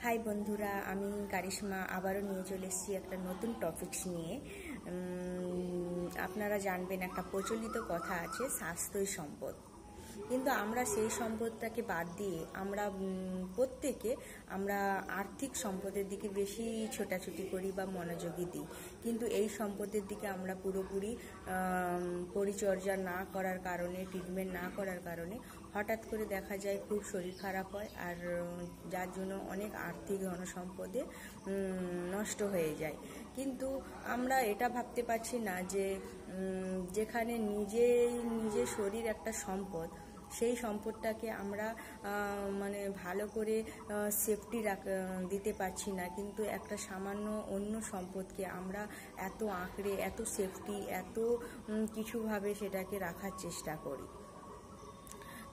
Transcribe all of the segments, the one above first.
High বন্ধুরা, আমি কারিশমা আবারও নিয়ে চলে এসেছি একটা নতুন টপিকস নিয়ে। আপনারা জানবেন একটা প্রচলিত কথা আছে, স্বাস্থ্যই সম্পদ। কিন্তু আমরা সেই সম্পদটাকে বাদ দিয়ে প্রত্যেকে আর্থিক সম্পদের দিকে বেশি ছোটাছুটি করি বা মনোযোগী দিই। কিন্তু এই সম্পদের দিকে আমরা পুরোপুরি পরিচর্যা না করার কারণে, ট্রিটমেন্ট না করার কারণে হঠাৎ করে দেখা যায় খুব শরীর খারাপ হয়, আর যার জন্য অনেক আর্থিক ধনসম্পদে নষ্ট হয়ে যায়। কিন্তু আমরা এটা ভাবতে পারছি না যে যেখানে নিজের শরীর একটা সম্পদ, সেই সম্পদটাকে আমরা ভালো করে সেফটি দিতে পারছি না। কিন্তু একটা সামান্য অন্য সম্পদকে আমরা এত আঁকড়ে, এত সেফটি, এত কিছুভাবে সেটাকে রাখার চেষ্টা করি।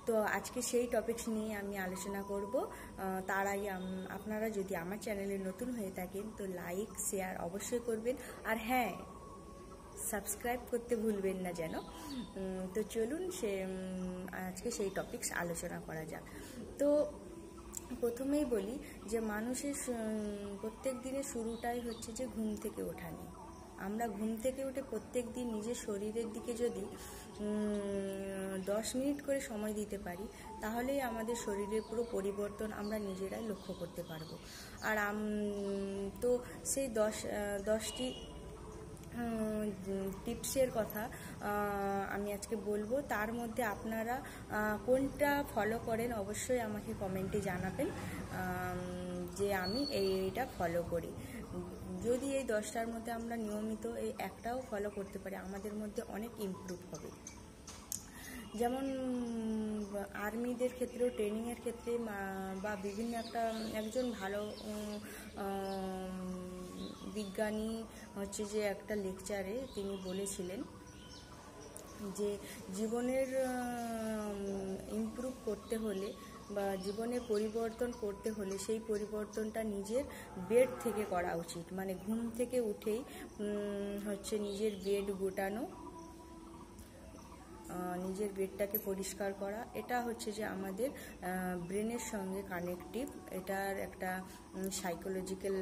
তো আজকে সেই টপিকস নিয়ে আমি আলোচনা করব। তার আগে আপনারা যদি আমার চ্যানেলে নতুন হয়ে থাকেন তো লাইক শেয়ার অবশ্যই করবেন, আর হ্যাঁ, সাবস্ক্রাইব করতে ভুলবেন না যেন। তো চলুন আজকে সেই টপিকস আলোচনা করা যাক। তো প্রথমেই বলি যে মানুষের প্রত্যেক দিনের শুরুটাই হচ্ছে যে ঘুম থেকে ওঠা নিয়ে। আমরা ঘুম থেকে উঠে প্রত্যেক দিন নিজের শরীরের দিকে যদি 10 মিনিট করে সময় দিতে পারি, তাহলেই আমাদের শরীরের পুরো পরিবর্তন আমরা নিজেরাই লক্ষ্য করতে পারবো। আর তো সেই 10টি টিপসের কথা আমি আজকে বলবো। তার মধ্যে আপনারা কোনটা ফলো করেন অবশ্যই আমাকে কমেন্টে জানাবেন যে আমি এইটা ফলো করি। যদি এই 10টার মধ্যে আমরা নিয়মিত এই একটাও ফলো করতে পারি, আমাদের মধ্যে অনেক ইমপ্রুভ হবে। যেমন আর্মিদের ক্ষেত্রেও, ট্রেনিংয়ের ক্ষেত্রে বা বিভিন্ন একজন ভালো বিজ্ঞানী হচ্ছে যে একটা লেকচারে তিনি বলেছিলেন যে জীবনের ইমপ্রুভ করতে হলে বা জীবনের পরিবর্তন করতে হলে সেই পরিবর্তনটা নিজের বেড থেকে করা উচিত। মানে ঘুম থেকে উঠেই হচ্ছে নিজের বেড গোটানো, নিজের বেডটাকে পরিষ্কার করা। এটা হচ্ছে যে আমাদের ব্রেনের সঙ্গে কানেকটিভ। এটার একটা সাইকোলজিক্যাল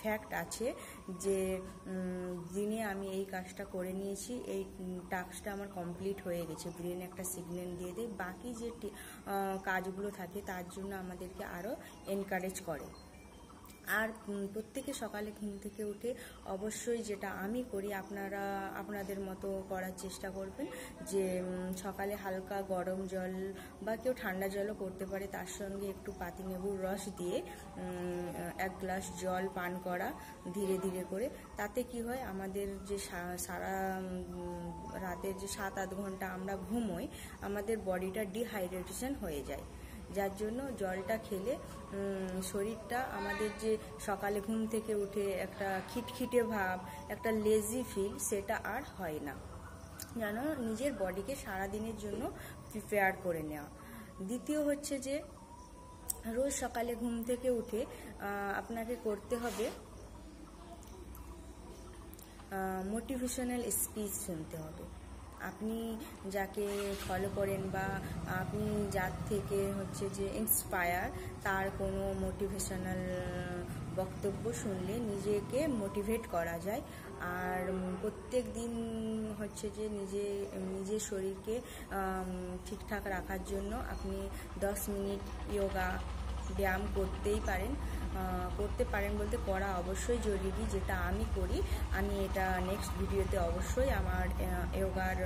ফ্যাক্ট আছে যে দিনে আমি এই কাজটা করে নিয়েছি, এই টাস্কটা আমার কমপ্লিট হয়ে গেছে, ব্রেন একটা সিগন্যাল দিয়ে দেয়। বাকি যে কাজগুলো থাকে তার জন্য আমাদেরকে আরও এনকারেজ করে। আর প্রত্যেকে সকালে ঘুম থেকে উঠে অবশ্যই, যেটা আমি করি, আপনাদের মতো করার চেষ্টা করবেন যে সকালে হালকা গরম জল বা কেউ ঠান্ডা জলও করতে পারে, তার সঙ্গে একটু পাতিলেবুর রস দিয়ে 1 গ্লাস জল পান করা ধীরে ধীরে করে। তাতে কি হয়, আমাদের যে সারা রাতের যে 7-8 ঘন্টা আমরা ঘুমোই, আমাদের বডিটা ডিহাইড্রেশন হয়ে যায়। যার জন্য জলটা খেলে শরীরটা আমাদের যে সকালে ঘুম থেকে উঠে একটা খিটখিটে ভাব, একটা লেজি ফিল, সেটা আর হয় না। যেন নিজের বডিকে সারাদিনের জন্য প্রিপেয়ার করে নেওয়া। দ্বিতীয় হচ্ছে যে রোজ সকালে ঘুম থেকে উঠে আপনাকে করতে হবে মোটিভেশনাল স্পিচ শুনতে হবে। আপনি যাকে ফলো করেন বা আপনি যার থেকে হচ্ছে যে ইন্সপায়ার, তার কোনো মোটিভেশনাল বক্তব্য শুনলে নিজেকে মোটিভেট করা যায়। আর প্রত্যেক দিন হচ্ছে যে নিজের শরীরকে ঠিকঠাক রাখার জন্য আপনি 10 মিনিট যোগা ব্যায়াম করতে পারেন বলতে করা অবশ্যই জরুরি, যেটা আমি করি। আমি এটা নেক্সট ভিডিওতে অবশ্যই আমার যোগার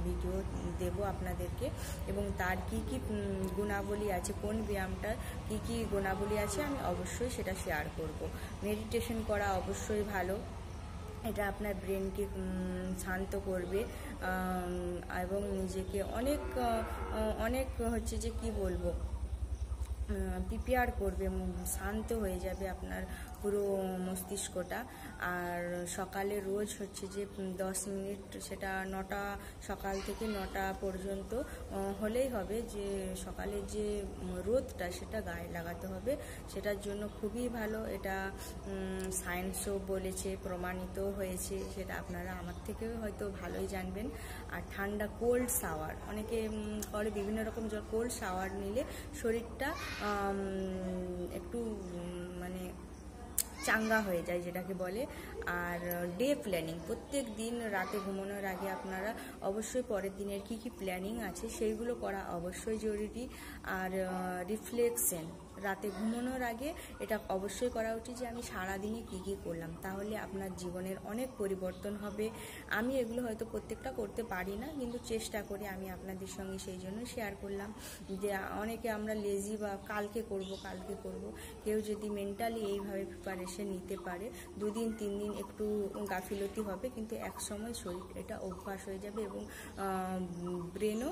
ভিডিও দেব আপনাদেরকে, এবং তার কি কি গুণাবলী আছে, কোন ব্যায়ামটার কি কি গুণাবলী আছে আমি অবশ্যই সেটা শেয়ার করব। মেডিটেশন করা অবশ্যই ভালো, এটা আপনার ব্রেনকে শান্ত করবে এবং নিজেকে অনেক হচ্ছে যে কি বলবো, প্রিপেয়ার করবে, শান্ত হয়ে যাবে আপনার পুরো মস্তিষ্কটা। আর সকালে রোজ হচ্ছে যে 10 মিনিট, সেটা 9টা সকাল থেকে 9টা পর্যন্ত হলেই হবে, যে সকালের যে রোদটা সেটা গায়ে লাগাতে হবে। সেটার জন্য খুবই ভালো, এটা সায়েন্সও বলেছে, প্রমাণিত হয়েছে, সেটা আপনারা আমার থেকেও হয়তো ভালোই জানবেন। আর ঠান্ডা কোল্ড শাওয়ার অনেকে করে, বিভিন্ন রকম জল, কোল্ড শাওয়ার নিলে শরীরটা একটু মানে চাঙ্গা হয়ে যায় যেটাকে বলে। আর ডে প্ল্যানিং, প্রত্যেক দিন রাতে ঘুমানোর আগে আপনারা অবশ্যই পরের দিনের কি কি প্ল্যানিং আছে সেইগুলো করা অবশ্যই জরুরি। আর রিফ্লেকশন রাতে ঘুমানোর আগে এটা অবশ্যই করা উচিত, যে আমি সারাদিনে কী কী করলাম, তাহলে আপনার জীবনের অনেক পরিবর্তন হবে। আমি এগুলো হয়তো প্রত্যেকটা করতে পারি না, কিন্তু চেষ্টা করি, আমি আপনাদের সঙ্গে সেই জন্য শেয়ার করলাম। যে অনেকে আমরা লেজি বা কালকে করব, কেউ যদি মেন্টালি এইভাবে প্রিপারেশন নিতে পারে, 2 দিন 3 দিন একটু গাফিলতি হবে, কিন্তু এক সময় শরীর এটা অভ্যাস হয়ে যাবে, এবং ব্রেনও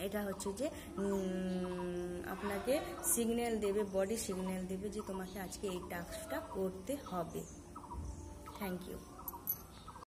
এটা হচ্ছে যে আপনাকে সিগন্যাল দেবে, বডি সিগন্যাল দেবে যে তোমাকে আজকে এই টাস্কটা করতে হবে। Thank you.